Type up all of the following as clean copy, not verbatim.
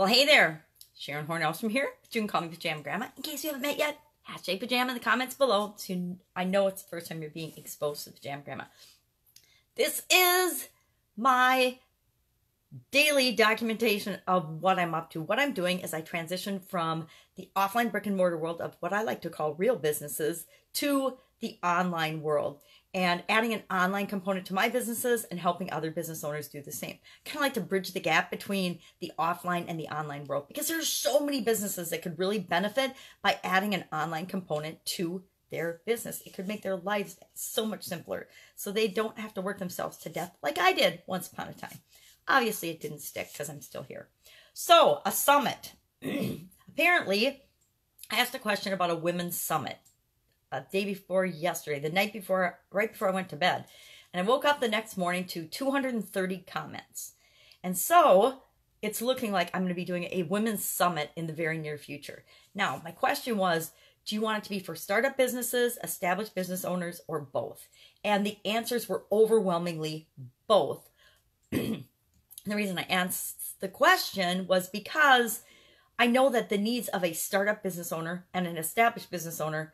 Well, hey there, Sharon Horne-Ellstrom here. You can call me Pajama Grandma. In case you haven't met yet, hashtag Pajama in the comments below. So I know it's the first time you're being exposed to Pajama Grandma. This is my daily documentation of what I'm up to. What I'm doing is I transition from the offline brick and mortar world of what I like to call real businesses to the online world, and adding an online component to my businesses and helping other business owners do the same. Kind of like to bridge the gap between the offline and the online world, because there's so many businesses that could really benefit by adding an online component to their business. It could make their lives so much simpler, so they don't have to work themselves to death like I did once upon a time. Obviously, it didn't stick because I'm still here. So, a summit. Apparently, I asked a question about a women's summit a day before yesterday, the night before, right before I went to bed. And I woke up the next morning to 230 comments. And so, it's looking like I'm going to be doing a women's summit in the very near future. Now, my question was, do you want it to be for startup businesses, established business owners, or both? And the answers were overwhelmingly both. The reason I asked the question was because I know that the needs of a startup business owner and an established business owner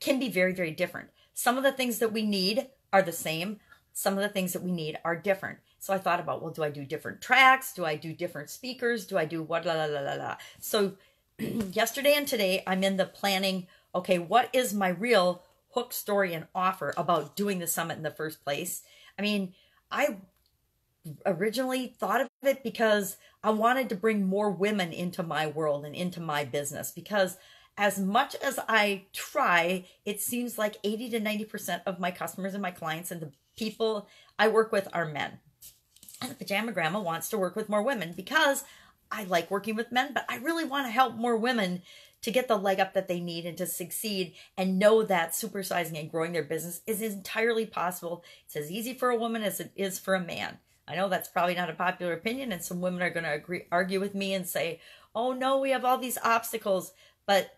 can be very, very different. Some of the things that we need are the same. Some of the things that we need are different. So I thought about, well, do I do different tracks? Do I do different speakers? Do I do what, la, la, la, la, la. So yesterday and today, I'm in the planning, okay, what is my real hook, story, and offer about doing the summit in the first place? I mean, I originally thought of it because I wanted to bring more women into my world and into my business, because as much as I try, it seems like 80 to 90% of my customers and my clients and the people I work with are men. And the Pajama Grandma wants to work with more women because I like working with men, but I really want to help more women to get the leg up that they need and to succeed and know that supersizing and growing their business is entirely possible. It's as easy for a woman as it is for a man. I know that's probably not a popular opinion, and some women are going to argue with me and say, oh no, we have all these obstacles, but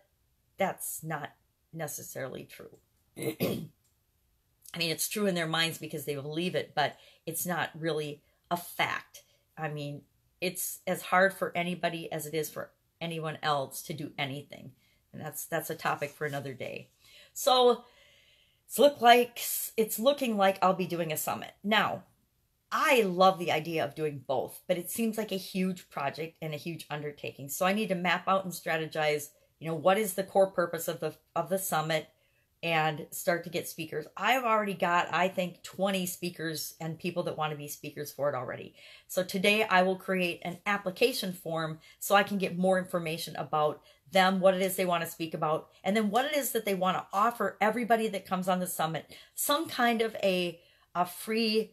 that's not necessarily true. I mean, it's true in their minds because they believe it, but it's not really a fact. I mean, it's as hard for anybody as it is for anyone else to do anything. And that's a topic for another day. So it's looking like I'll be doing a summit. Now, I love the idea of doing both, but it seems like a huge project and a huge undertaking. So I need to map out and strategize, what is the core purpose of the summit, and start to get speakers. I've already got, I think, 20 speakers and people that want to be speakers for it already. So today I will create an application form so I can get more information about them, what it is they want to speak about, and then what it is that they want to offer everybody that comes on the summit. Some kind of a free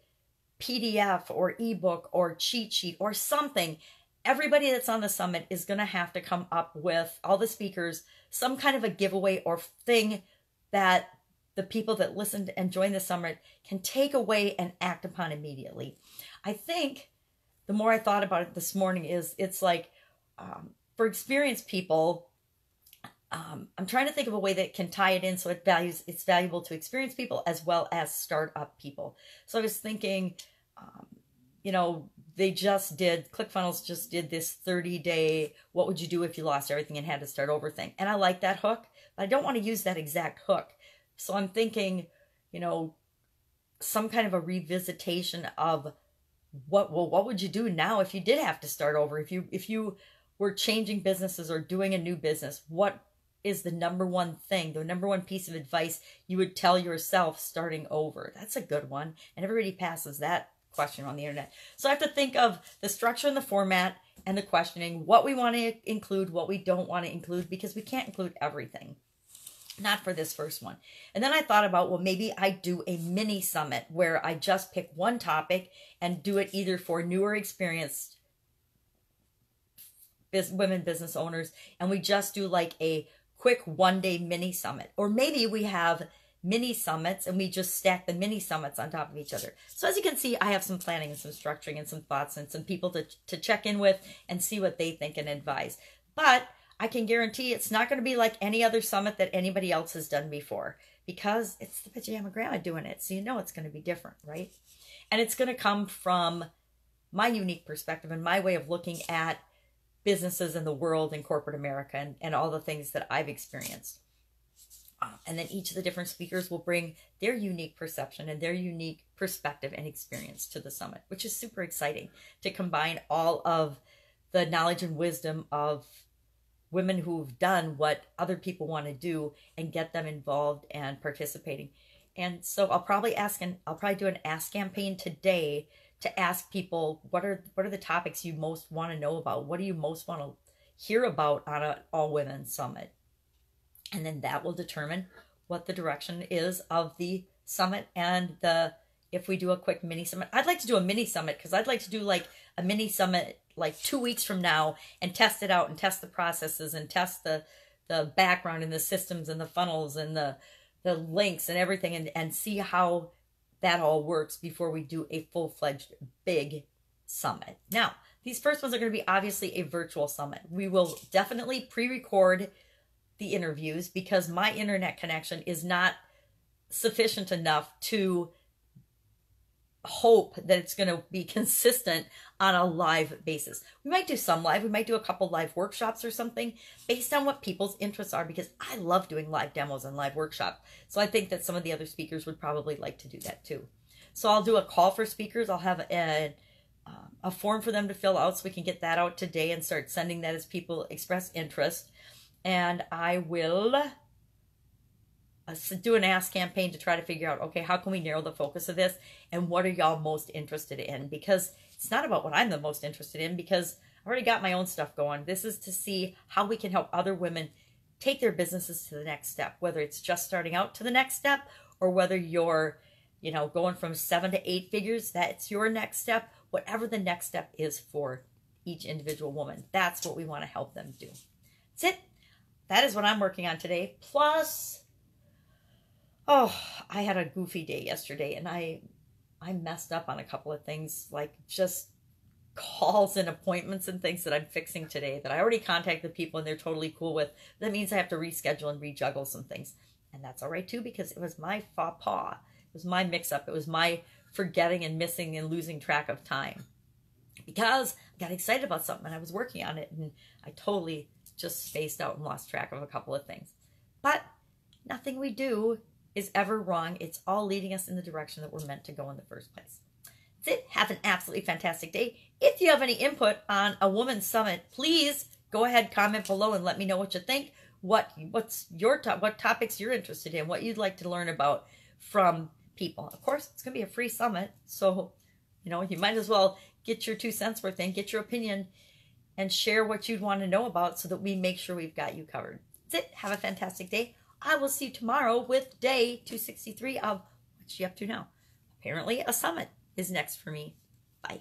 PDF or ebook or cheat sheet or something. Everybody that's on the summit is going to have to come up with, all the speakers, some kind of a giveaway or thing that the people that listened and joined the summit can take away and act upon immediately. I think the more I thought about it this morning it's like, for experienced people, I'm trying to think of a way that can tie it in so it's valuable to experienced people as well as startup people. So I was thinking, ClickFunnels just did this 30-day, what would you do if you lost everything and had to start over thing. And I like that hook, but I don't want to use that exact hook. So I'm thinking, some kind of a revisitation of what would you do now if you did have to start over? If you were changing businesses or doing a new business, what is the number one thing, the number one piece of advice you would tell yourself starting over? That's a good one. And everybody passes that question on the internet. So I have to think of the structure and the format and the questioning, what we want to include, what we don't want to include, because we can't include everything. Not for this first one. And then I thought about, well, maybe I do a mini summit where I just pick one topic and do it either for newer experienced women business owners, and we just do like a quick one-day mini summit. Or maybe we have mini summits and we just stack the mini summits on top of each other. So as you can see, I have some planning and some structuring and some thoughts and some people to check in with and see what they think and advise. But I can guarantee it's not going to be like any other summit that anybody else has done before, because it's the Pajama Grandma doing it. So it's going to be different, right? And it's going to come from my unique perspective and my way of looking at businesses in the world in corporate America and all the things that I've experienced. And then each of the different speakers will bring their unique perception and their unique perspective and experience to the summit, which is super exciting to combine all of the knowledge and wisdom of women who've done what other people want to do and get them involved and participating. And so I'll probably do an ask campaign today to ask people, what are the topics you most want to know about? What do you most want to hear about on an all-women summit? And then that will determine what the direction is of the summit and if we do a quick mini summit. I'd like to do a mini summit because I'd like to do like a mini summit like 2 weeks from now and test it out and test the processes and test the background and the systems and the funnels and the links and everything and see how that all works before we do a full-fledged big summit. Now, these first ones are going to be obviously a virtual summit. We will definitely pre-record the interviews because my internet connection is not sufficient enough to hope that it's going to be consistent on a live basis. We might do some live. We might do a couple live workshops or something based on what people's interests are, because I love doing live demos and live workshops. So I think that some of the other speakers would probably like to do that too. So I'll do a call for speakers. I'll have a form for them to fill out so we can get that out today and start sending that as people express interest. And I will do an ask campaign to try to figure out, okay, how can we narrow the focus of this and what are y'all most interested in? Because it's not about what I'm the most interested in, because I've already got my own stuff going. This is to see how we can help other women take their businesses to the next step, whether it's just starting out to the next step or whether you're, going from 7 to 8 figures, that's your next step. Whatever the next step is for each individual woman, that's what we want to help them do. That's it. That is what I'm working on today. Plus, I had a goofy day yesterday and I messed up on a couple of things, like just calls and appointments and things that I'm fixing today that I already contacted people and they're totally cool with. That means I have to reschedule and rejuggle some things. And that's all right too, because it was my faux pas. It was my mix-up. It was my forgetting and missing and losing track of time. Because I got excited about something and I was working on it and I totally just spaced out and lost track of a couple of things. But nothing we do is ever wrong. It's all leading us in the direction that we're meant to go in the first place. That's it. Have an absolutely fantastic day. If you have any input on a women's summit, please go ahead, comment below and let me know what you think. What topics you're interested in, what you'd like to learn about from people. Of course, it's going to be a free summit, so you might as well get your 2 cents worth in, get your opinion, and share what you'd want to know about so that we make sure we've got you covered. That's it. Have a fantastic day. I will see you tomorrow with day 263 of What's She Up To Now. Apparently, a summit is next for me. Bye.